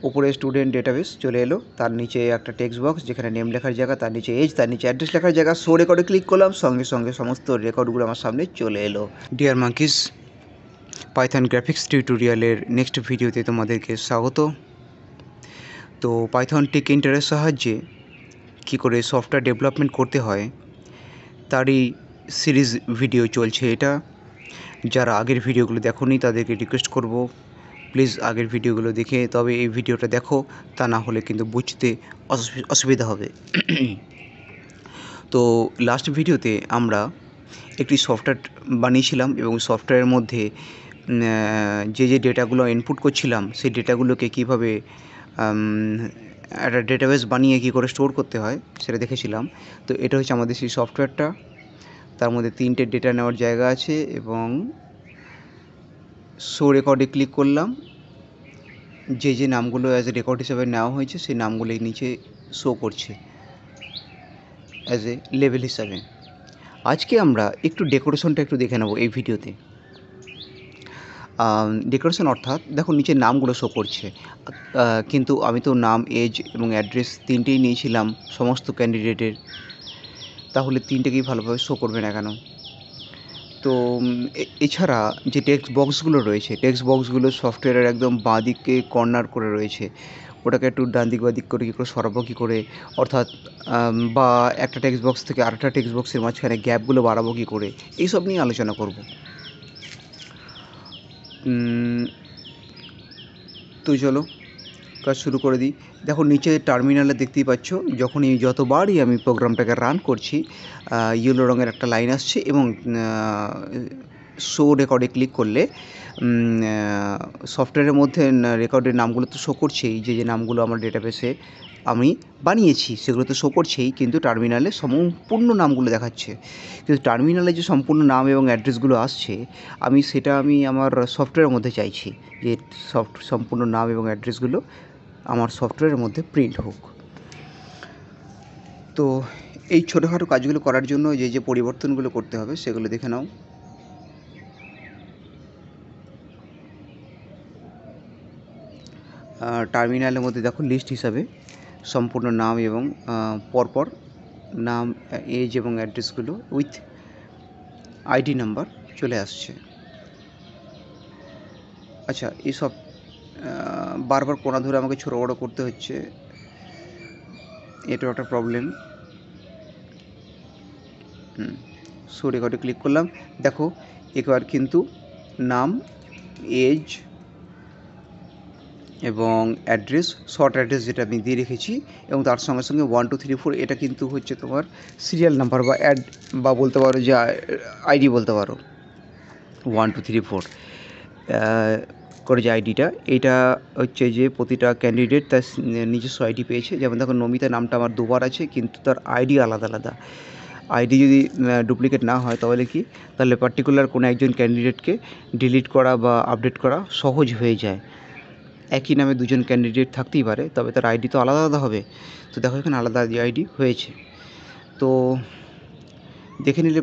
উপরে student database চলে এলো, তার নিচে একটা টেক্সট বক্স যেখানে নেম লেখার জায়গা, তার নিচে এজ, তার নিচে অ্যাড্রেস লেখার জায়গা। শো রেকর্ডে ক্লিক করলাম, সঙ্গে সঙ্গে সমস্ত রেকর্ডগুলো আমার সামনে চলে এলো। ডিয়ার মাঙ্কিস, পাইথন গ্রাফিক্স টিউটোরিয়ালের নেক্সট ভিডিওতে তোমাদেরকে স্বাগত। তো পাইথন টেক ইন্টারের সাহায্যে কী করে সফটওয়্যার ডেভেলপমেন্ট করতে হয় তারই সিরিজ ভিডিও চলছে এটা। যারা আগের ভিডিওগুলো দেখোনি তাদেরকে রিকোয়েস্ট করব, প্লিজ আগের ভিডিওগুলো দেখে তবে এই ভিডিওটা দেখো, তা না হলে কিন্তু বুঝতে অসুবিধা হবে। তো লাস্ট ভিডিওতে আমরা একটি সফটওয়্যার বানিয়েছিলাম এবং সফটওয়্যারের মধ্যে যে ডেটাগুলো ইনপুট করছিলাম সেই ডেটাগুলোকে কীভাবে একটা ডেটাবেস বানিয়ে কী করে স্টোর করতে হয় সেটা দেখেছিলাম। তো এটা হচ্ছে আমাদের সেই সফটওয়্যারটা। তার মধ্যে 3টে ডেটা নেওয়ার জায়গা আছে এবং শো রেকর্ডে ক্লিক করলাম। যে নামগুলো অ্যাজ এ রেকর্ড হিসাবে নেওয়া হয়েছে সেই নামগুলো নিচে শো করছে অ্যাজ এ লেভেল হিসাবে। আজকে আমরা একটু ডেকোরেশনটা একটু দেখে নেব এই ভিডিওতে। ডেকোরেশন অর্থাৎ দেখো নিচে নামগুলো শো করছে, কিন্তু আমি তো নাম, এজ এবং অ্যাড্রেস 3টেই নিয়েছিলাম সমস্ত ক্যান্ডিডেটের, তাহলে 3টেকেই ভালোভাবে শো করবে না কেন? তো এছাড়া যে টেক্সট বক্সগুলো রয়েছে, টেক্সট বক্সগুলো সফটওয়্যারের একদম বাঁ দিকে কর্নার করে রয়েছে, ওটাকে একটু ডান দিক বা দিক করে কী করে সরাবো কী করে, অর্থাৎ বা একটা টেক্সট বক্স থেকে আরেকটা টেক্সট বক্সের মাঝখানে গ্যাপগুলো বাড়াবো কী করে, এইসব নিয়ে আলোচনা করব। তো চলো কাজ শুরু করে দিই। দেখো নিচে টার্মিনালে দেখতেই পাচ্ছ, যতবারই আমি প্রোগ্রামটাকে রান করছি ইয়েলো রঙের একটা লাইন আসছে এবং শো রেকর্ডে ক্লিক করলে সফটওয়্যারের মধ্যে রেকর্ডের নামগুলো তো শো করছেই, যে নামগুলো আমার ডেটাবেসে আমি বানিয়েছি সেগুলো তো শো করছেই, কিন্তু টার্মিনালে সম্পূর্ণ নামগুলো দেখাচ্ছে। কিন্তু টার্মিনালে যে সম্পূর্ণ নাম এবং অ্যাড্রেসগুলো আসছে সেটা আমি আমার সফটওয়্যারের মধ্যে চাইছি যে সম্পূর্ণ নাম এবং অ্যাড্রেসগুলো আমার সফটওয়্যারের মধ্যে প্রিন্ট হোক। তো এই ছোটোখাটো কাজগুলো করার জন্য যে পরিবর্তনগুলো করতে হবে সেগুলো দেখে নাও। টার্মিনালের মধ্যে দেখো লিস্ট হিসাবে সম্পূর্ণ নাম এবং পরপর নাম, এজ এবং অ্যাড্রেসগুলো উইথ আইডি নাম্বার চলে আসছে। আচ্ছা, এইসব বারবার কোণা ধরে আমাকে ছোটো বড়ো করতে হচ্ছে, এটাও একটা প্রবলেম। শো রেকর্ডে ক্লিক করলাম, দেখো এবার কিন্তু নাম, এজ এবং অ্যাড্রেস, শর্ট অ্যাড্রেস যেটা আমি দিয়ে রেখেছি, এবং তার সঙ্গে সঙ্গে 1 2 3 4 এটা কিন্তু হচ্ছে তোমার সিরিয়াল নাম্বার বা বলতে পারো যে আইডি বলতে পারো। 1 2 3 4 করে যে আইডিটা, এটা হচ্ছে যে প্রতিটা ক্যান্ডিডেট তার নিজস্ব আইডি পেয়েছে। যেমন দেখো নমিতা নামটা আমার দুবার আছে, কিন্তু তার আইডি আলাদা আলাদা। আইডি যদি ডুপ্লিকেট না হয় তাহলে পার্টিকুলার কোনো একজন ক্যান্ডিডেটকে ডিলিট করা বা আপডেট করা সহজ হয়ে যায়। একই নামে দুজন ক্যান্ডিডেট থাকতেই পারে, তবে তার আইডি তো আলাদা আলাদা হবে। তো দেখো এখানে আলাদা আইডি হয়েছে। তো দেখে নিলে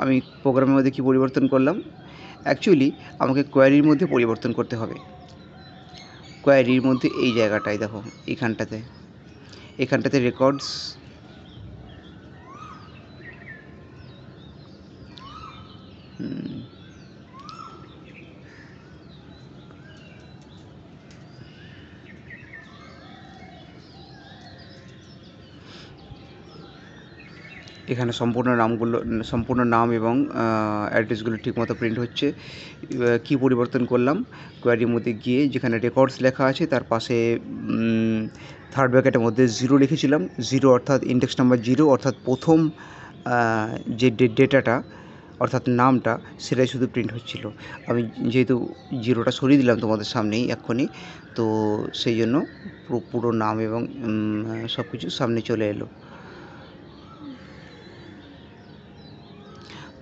আমি প্রোগ্রামের মধ্যে কী পরিবর্তন করলাম। অ্যাকচুয়ালি আমাকে কোয়ারির মধ্যে পরিবর্তন করতে হবে। কোয়ারির মধ্যে এই জায়গাটায় দেখো, এখানটাতে রেকর্ডস, এখানে সম্পূর্ণ নাম এবং অ্যাড্রেসগুলো ঠিকমতো প্রিন্ট হচ্ছে। কী পরিবর্তন করলাম, কোয়ারির মধ্যে গিয়ে যেখানে রেকর্ডস লেখা আছে তার পাশে থার্ড ব্র্যাকেটের মধ্যে 0 লিখেছিলাম। 0 অর্থাৎ ইন্ডেক্স নাম্বার 0, অর্থাৎ প্রথম যে ডেটাটা অর্থাৎ নামটা সেটাই শুধু প্রিন্ট হচ্ছিল। আমি যেহেতু 0টা সরিয়ে দিলাম তোমাদের সামনেই এক্ষুনি, তো সেই জন্য পুরো নাম এবং সব কিছু সামনে চলে এলো।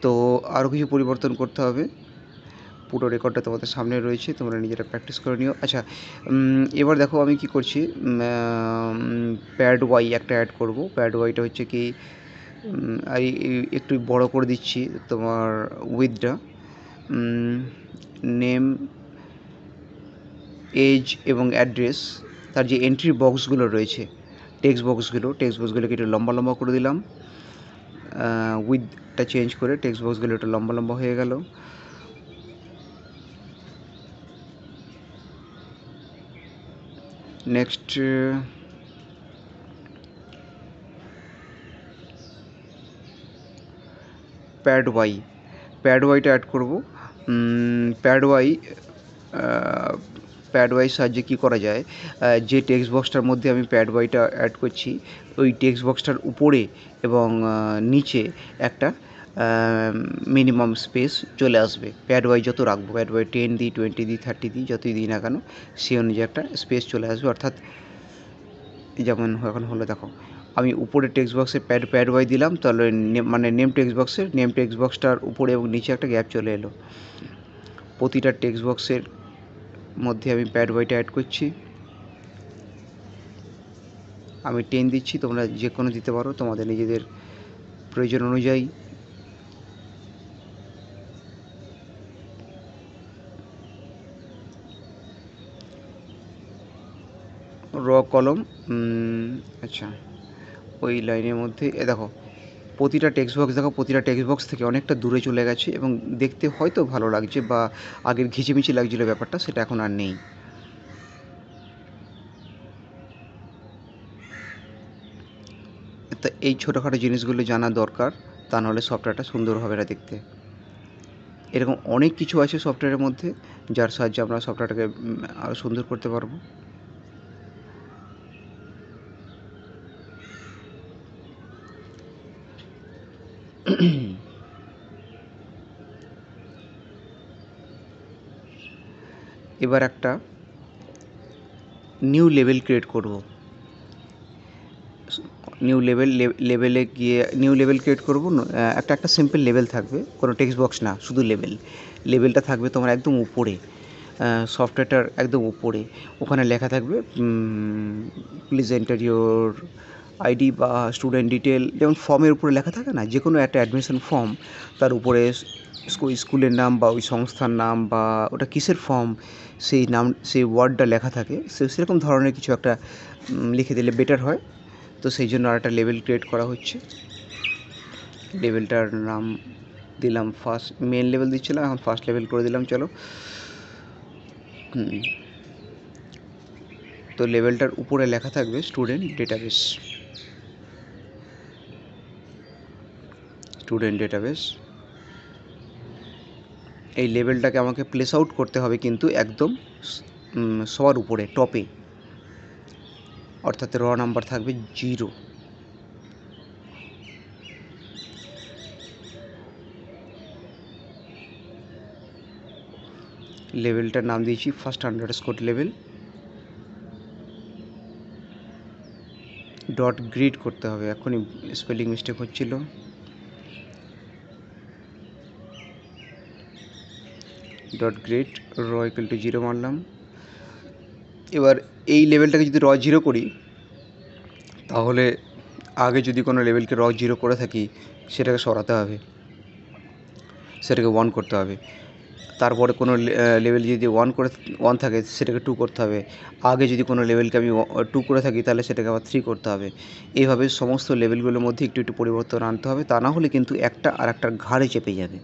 তো আরও কিছু পরিবর্তন করতে হবে। পুরো রেকর্ডটা তোমাদের সামনে রয়েছে, তোমরা নিজেরা প্র্যাকটিস করে নিও। আচ্ছা, এবার দেখো আমি কি করছি, প্যাড ওয়াই একটা অ্যাড করব। প্যাড ওয়াইটা হচ্ছে কি, একটু বড় করে দিচ্ছি তোমার উইথটা। নেম, এজ এবং অ্যাড্রেস তার যে এন্ট্রি বক্সগুলো রয়েছে, টেক্সট বক্সগুলোকে একটু লম্বা লম্বা করে দিলাম, উইথটা চেঞ্জ করে টেক্সট বক্সগুলো একটু লম্বা লম্বা হয়ে গেল। নেক্সট প্যাড ওয়াইটা অ্যাড করব। প্যাড ওয়াই সাহায্যে কী করা যায়, যে টেক্সট বক্সটার মধ্যে আমি প্যাড ওয়াইটা অ্যাড করছি ওই টেক্সট বক্সটার উপরে এবং নিচে একটা মিনিমাম স্পেস চলে আসবে। প্যাড ওয়াই যত রাখবো, প্যাড ওয়াই 10 দিই, 20 দিই, 30 দিই, যতই দিই না কেন সেই অনুযায়ী একটা স্পেস চলে আসবে। অর্থাৎ যেমন এখন হলো, দেখো আমি উপরে টেক্সট বক্সে প্যাড ওয়াই দিলাম, তাহলে মানে নেম টেক্সট বক্সটার উপরে এবং নিচে একটা গ্যাপ চলে এলো। প্রতিটা টেক্সট বক্সের মধ্যে আমি প্যাড ওয়াইটা অ্যাড করছি। আমি 10 দিচ্ছি, তোমরা যে কোনো দিতে পারো তোমাদের নিজেদের প্রয়োজন অনুযায়ী। র কলম, আচ্ছা ওই লাইনের মধ্যে দেখো প্রতিটা টেক্সট বক্স থেকে অনেকটা দূরে চলে গেছে এবং দেখতে হয়তো ভালো লাগছে বা আগের ঘিচিমিচি লাগছিল ব্যাপারটা, সেটা এখন আর নেই। তা এই ছোটোখাটো জিনিসগুলো জানা দরকার, তা নাহলে সফটওয়্যারটা সুন্দর হবে না দেখতে। এরকম অনেক কিছু আছে সফটওয়্যারের মধ্যে যার সাহায্যে আমরা সফটওয়্যারটাকে আরও সুন্দর করতে পারবো। এবার একটা নিউ লেভেল ক্রিয়েট করব। নিউ লেভেল ক্রিয়েট করব। একটা সিম্পল লেভেল থাকবে, কোনো টেক্সট বক্স না, শুধু লেভেলটা থাকবে তোমার একদম উপরে, সফটওয়্যারটার একদম উপরে। ওখানে লেখা থাকবে প্লিজ এন্টার ইউর আইডি বা স্টুডেন্ট ডিটেল, যেমন ফর্মের উপরে লেখা থাকে না, যে কোনো একটা অ্যাডমিশন ফর্ম তার উপরে স্কুলের নাম বা ওই সংস্থার নাম বা ওটা কিসের ফর্ম সেই নাম, সেই ওয়ার্ডটা লেখা থাকে, সেরকম ধরনের কিছু একটা লিখে দিলে বেটার হয়। তো সেই জন্য আরেকটা লেভেল ক্রিয়েট করা হচ্ছে। লেভেলটার নাম দিলাম ফার্স্ট, মেন লেভেল দিচ্ছিলাম, এখন ফার্স্ট লেভেল করে দিলাম। চলো, তো লেভেলটার উপরে লেখা থাকবে স্টুডেন্ট ডেটাবেস। এই লেভেলটাকে আমাকে প্লেস আউট করতে হবে কিন্তু একদম সবার উপরে, টপে, অর্থাৎ র নাম্বার থাকবে 0। লেভেলটার নাম দিয়েছি first underscore level. Dot grid করতে হবে, এখনই স্পেলিং মিস্টেক হচ্ছিল। ডট গ্রিড র ইকুয়াল টু 0 মারলাম। এবার এই লেভেলটাকে যদি র 0 করি, তাহলে আগে যদি কোনো লেভেলকে র 0 করে থাকি সেটাকে সরাতে হবে, সেটাকে 1 করতে হবে। তারপরে কোনো লেভেল যদি 1 থাকে সেটাকে 2 করতে হবে। আগে যদি কোনো লেভেলকে আমি 2 করে থাকি তাহলে সেটাকে আবার 3 করতে হবে। এইভাবে সমস্ত লেভেলগুলোর মধ্যে একটু একটু পরিবর্তন আনতে হবে, তা না হলে কিন্তু একটা আর একটার ঘাড়ে চেপে যাবে।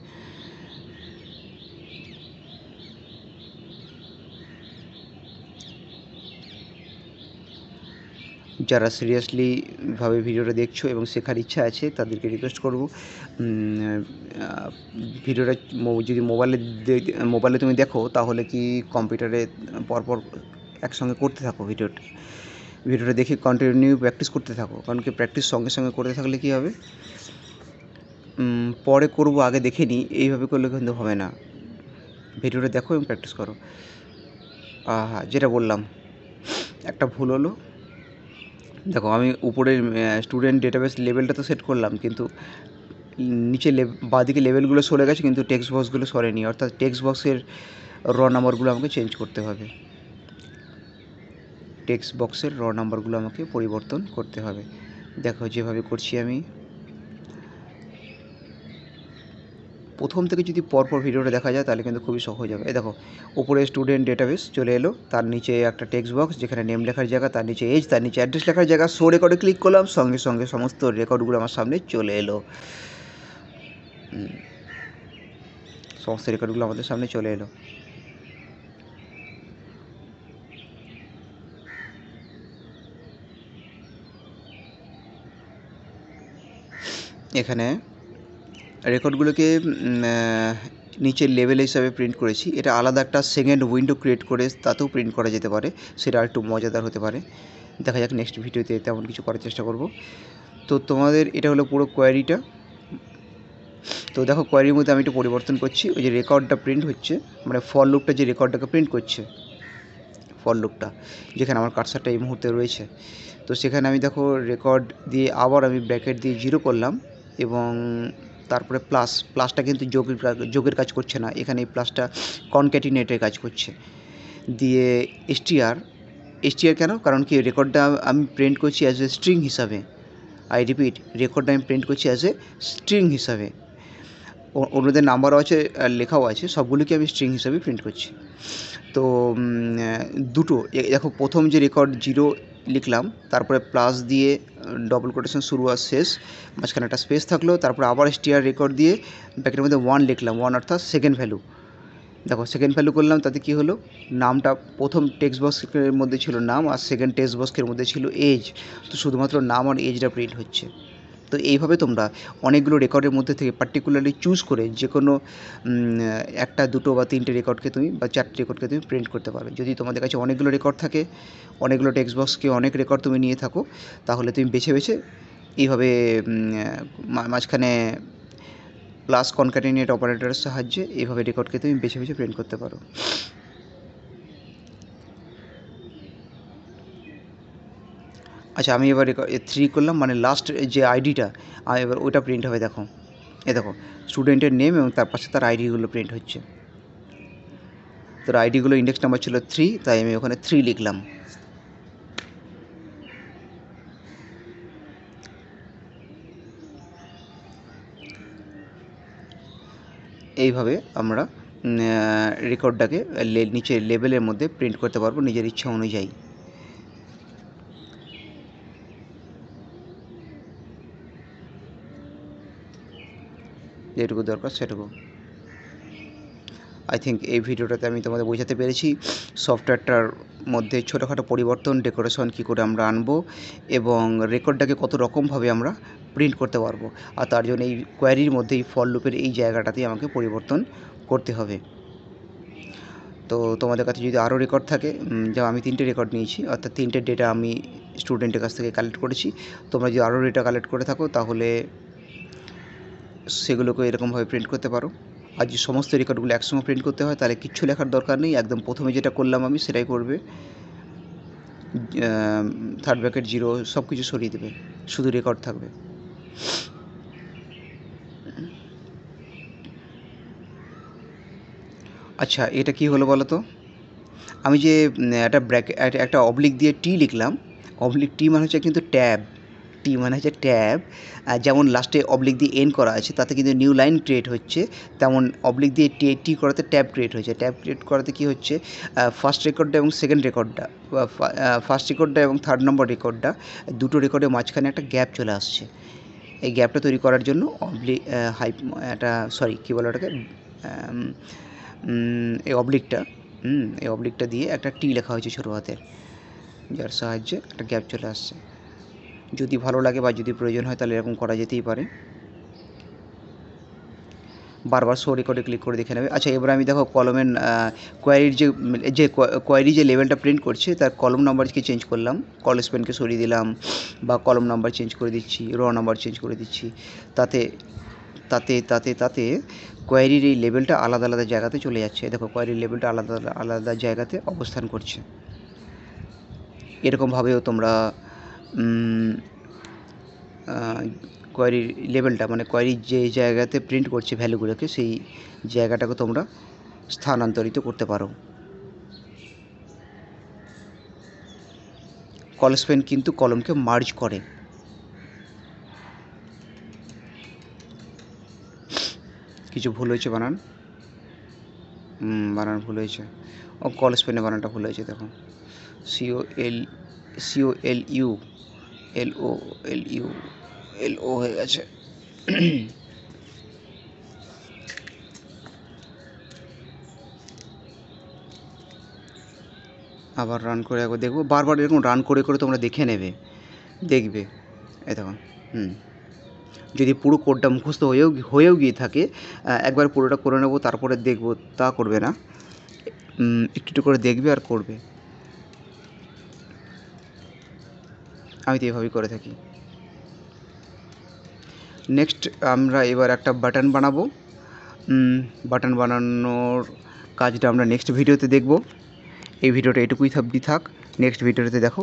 যারা সিরিয়াসলিভাবে ভিডিওটা দেখছো এবং শেখার ইচ্ছা আছে তাদেরকে রিকোয়েস্ট করব, ভিডিওটা যদি মোবাইলে তুমি দেখো তাহলে কি কম্পিউটারে পরপর একসঙ্গে করতে থাকো, ভিডিওটা দেখে কন্টিনিউ প্র্যাকটিস করতে থাকো। কারণ কি প্র্যাকটিস সঙ্গে সঙ্গে করতে থাকলে কী হবে, পরে করব আগে দেখে নিই এইভাবে করলে কিন্তু হবে না। ভিডিওটা দেখো এবং প্র্যাকটিস করো। হ্যাঁ, যেটা বললাম একটা ভুল হলো, দেখো আমি উপরের স্টুডেন্ট ডেটাবেস লেভেলটা তো সেট করলাম, কিন্তু নিচে বাঁদিকে লেভেলগুলো সরে গেছে কিন্তু টেক্সট বক্সগুলো সরেনি, অর্থাৎ টেক্সট বক্সের র নাম্বারগুলো আমাকে চেঞ্জ করতে হবে। টেক্সট বক্সের র নাম্বারগুলো আমাকে পরিবর্তন করতে হবে। দেখো যেভাবে করছি আমি, প্রথম থেকে যদি পরপর ভিডিওটা দেখা যায় তাহলে কিন্তু খুবই সহজ হবে। এই দেখো উপরে স্টুডেন্ট ডেটাবেস চলে এলো, তার নিচে একটা টেক্সট বক্স যেখানে নেম লেখার জায়গা, তার নিচে এজ, তার নিচে অ্যাড্রেস লেখার জায়গা। শো রেকর্ডে ক্লিক করলাম, সঙ্গে সঙ্গে সমস্ত রেকর্ডগুলো আমার সামনে চলে এলো। সমস্ত রেকর্ডগুলো আমাদের সামনে চলে এলো। এখানে রেকর্ডগুলোকে নিচের লেভেল হিসাবে প্রিন্ট করেছি। এটা আলাদা একটা সেকেন্ড উইন্ডো ক্রিয়েট করে তাতেও প্রিন্ট করা যেতে পারে, সেটা একটু মজাদার হতে পারে। দেখা যাক নেক্সট ভিডিওতে তেমন কিছু করার চেষ্টা করব। তো তোমাদের এটা হলো পুরো কোয়ারিটা। তো দেখো কোয়ারির মধ্যে আমি একটু পরিবর্তন করছি। ওই যে রেকর্ডটা প্রিন্ট হচ্ছে, মানে ফর লুপটা যে রেকর্ডটাকে প্রিন্ট করছে, ফর লুপটা যেখানে আমার কার্সারটা এই মুহূর্তে রয়েছে, তো সেখানে আমি দেখো রেকর্ড দিয়ে আবার আমি ব্র্যাকেট দিয়ে 0 করলাম এবং তারপরে প্লাসটা কিন্তু যোগের কাজ করছে না, এখানে এই প্লাসটা কনক্যাটিনেটের কাজ করছে। দিয়ে এসটিআর কেন? কারণ কি রেকর্ডটা আমি প্রিন্ট করছি অ্যাজ এ স্ট্রিং হিসাবে। আই রিপিট, রেকর্ডটা আমি প্রিন্ট করছি অ্যাজ এ স্ট্রিং হিসাবে। অন্যদের নাম্বারও আছে, লেখাও আছে, সবগুলোকে আমি স্ট্রিং হিসাবে প্রিন্ট করছি। তো দুটো দেখো, প্রথম যে রেকর্ড 0 লিখলাম, তারপরে প্লাস দিয়ে ডবল কোটেশন শুরু আর শেষ, মাঝখানে একটা স্পেস থাকলো, তারপরে আবার স্টিআর রেকর্ড দিয়ে ব্র্যাকেটের মধ্যে 1 লিখলাম, 1 অর্থাৎ সেকেন্ড ভ্যালু। দেখো সেকেন্ড ভ্যালু করলাম, তাতে কি হলো, নামটা প্রথম টেক্সট বক্সের মধ্যে ছিল নাম আর সেকেন্ড টেক্সট বক্সের মধ্যে ছিল এজ, তো শুধুমাত্র নাম আর এজটা প্রিন্ট হচ্ছে। তো এইভাবে তোমরা অনেকগুলো রেকর্ডের মধ্যে থেকে পার্টিকুলারলি চুজ করে যে কোনো একটা, দুটো বা তিনটে রেকর্ডকে তুমি বা 4টে রেকর্ডকে তুমি প্রিন্ট করতে পারবে। যদি তোমাদের কাছে অনেকগুলো রেকর্ড থাকে, অনেকগুলো টেক্সট বক্সকে অনেক রেকর্ড তুমি নিয়ে থাকো, তাহলে তুমি বেছে বেছে এইভাবে মাঝখানে প্লাস কনক্যাটিনেট অপারেটরের সাহায্যে এইভাবে রেকর্ডকে তুমি বেছে বেছে প্রিন্ট করতে পারো। আচ্ছা, আমি এবার 3 করলাম, মানে লাস্ট যে আইডিটা, এবার ওটা প্রিন্ট হবে। দেখো দেখো স্টুডেন্টের নেম এবং তার পাশে তার আইডিগুলো প্রিন্ট হচ্ছে। তার আইডিগুলো ইন্ডেক্স নাম্বার ছিল 3, তাই আমি ওখানে 3 লিখলাম। এইভাবে আমরা রেকর্ডটাকে নিচে লেবেলের মধ্যে প্রিন্ট করতে পারবো নিজের ইচ্ছা অনুযায়ী। যেটুকু দরকার সেটুকু। আই থিঙ্ক এই ভিডিওটাতে আমি তোমাদের বোঝাতে পেরেছি সফটওয়্যারটার মধ্যে ছোটোখাটো পরিবর্তন, ডেকোরেশন কী করে আমরা আনবো এবং রেকর্ডটাকে কত রকমভাবে আমরা প্রিন্ট করতে পারবো। আর তার জন্য এই কোয়ারির মধ্যে এই ফর লুপের এই জায়গাটাতেই আমাকে পরিবর্তন করতে হবে। তো তোমাদের কাছে যদি আরও রেকর্ড থাকে, যেমন আমি 3টে রেকর্ড নিয়েছি, অর্থাৎ 3টে ডেটা আমি স্টুডেন্টের কাছ থেকে কালেক্ট করেছি। তোমরা যদি আরও ডেটা কালেক্ট করে থাকো তাহলে সেগুলোকে এরকমভাবে প্রিন্ট করতে পারো। আর যদি সমস্ত রেকর্ডগুলো একসঙ্গে প্রিন্ট করতে হয় তাহলে কিচ্ছু লেখার দরকার নেই, একদম প্রথমে যেটা করলাম আমি সেটাই করবে। থার্ড ব্র্যাকেট 0 সব কিছু সরিয়ে দেবে, শুধু রেকর্ড থাকবে। আচ্ছা, এটা কি হলো বলো তো? আমি যে একটা অবলিক দিয়ে টি লিখলাম, অবলিক টি মানে হচ্ছে কিন্তু ট্যাব, টি মানে হচ্ছে ট্যাব। যেমন লাস্টে অবলিক দিয়ে এন্ড করা আছে তাতে কিন্তু নিউ লাইন ক্রিয়েট হচ্ছে, তেমন অবলিক দিয়ে টি করাতে ট্যাব ক্রিয়েট হয়েছে। ট্যাব ক্রিয়েট করাতে কী হচ্ছে, ফার্স্ট রেকর্ডটা এবং সেকেন্ড রেকর্ডটা, ফার্স্ট রেকর্ডটা এবং থার্ড নম্বর রেকর্ডটা, দুটো রেকর্ডের মাঝখানে একটা গ্যাপ চলে আসছে। এই গ্যাপটা তৈরি করার জন্য কী বলে ওটাকে, এই অবলিকটা দিয়ে একটা টি লেখা হয়েছে ছোটো হাতের, যার সাহায্যে একটা গ্যাপ চলে আসছে। যদি ভালো লাগে বা যদি প্রয়োজন হয় তাহলে এরকম করা যেতেই পারে। বারবার শো রেকর্ডে ক্লিক করে দেখে নেবে। আচ্ছা, এবার আমি দেখো কলমের কোয়ারির কোয়ারি যে লেভেলটা প্রিন্ট করছে তার কলম নাম্বারকে চেঞ্জ করলাম, কল স্পেনকে সরিয়ে দিলাম বা কলম নাম্বার চেঞ্জ করে দিচ্ছি, র নাম্বার চেঞ্জ করে দিচ্ছি। তাতে তাতে তাতে তাতে কোয়ারির এই লেভেলটা আলাদা আলাদা জায়গাতে চলে যাচ্ছে। দেখো কোয়ারির লেভেলটা আলাদা আলাদা জায়গাতে অবস্থান করছে। এরকমভাবেও তোমরা কোয়ারির লেভেলটা, মানে কোয়ারির যে জায়গাতে প্রিন্ট করছে ভ্যালুগুলোকে, সেই জায়গাটাকে তোমরা স্থানান্তরিত করতে পারো। কল স্পেন কিন্তু কলমকে মার্জ করে। কিছু ভুল হয়েছে বানান, বানান ভুল হয়েছে। ও কল স্পেনে বানানটা ভুল হয়েছে, দেখো COLU LO হয়ে গেছে। আবার রান করে একবার দেখবো, বারবার এরকম রান করে করে তোমরা দেখে নেবে, দেখবে এই দেখুন। যদি পুরো কোডটা মুখস্থ হয়েও গিয়ে থাকে, একবার পুরোটা করে নেবো তারপরে দেখবো, তা করবে না, একটু একটু করে দেখবে আর করবে। আমি তো এভাবেই করে থাকি। নেক্সট আমরা এবার একটা বাটন বানাবো। বাটন বানানোর কাজটা আমরা নেক্সট ভিডিওতে দেখব। এই ভিডিওটা এটুকুই থাক, নেক্সট ভিডিওতে দেখো,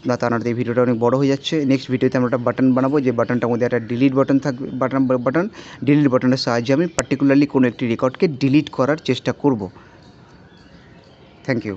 না তা না এই ভিডিওটা অনেক বড় হয়ে যাচ্ছে। নেক্সট ভিডিওতে আমরা একটা বাটন বানাবো, যে বাটনটার মধ্যে একটা ডিলিট বাটন থাকবে, ডিলিট বাটনের সাহায্যে আমি পার্টিকুলারলি কোনো একটি রেকর্ডকে ডিলিট করার চেষ্টা করব। Thank you.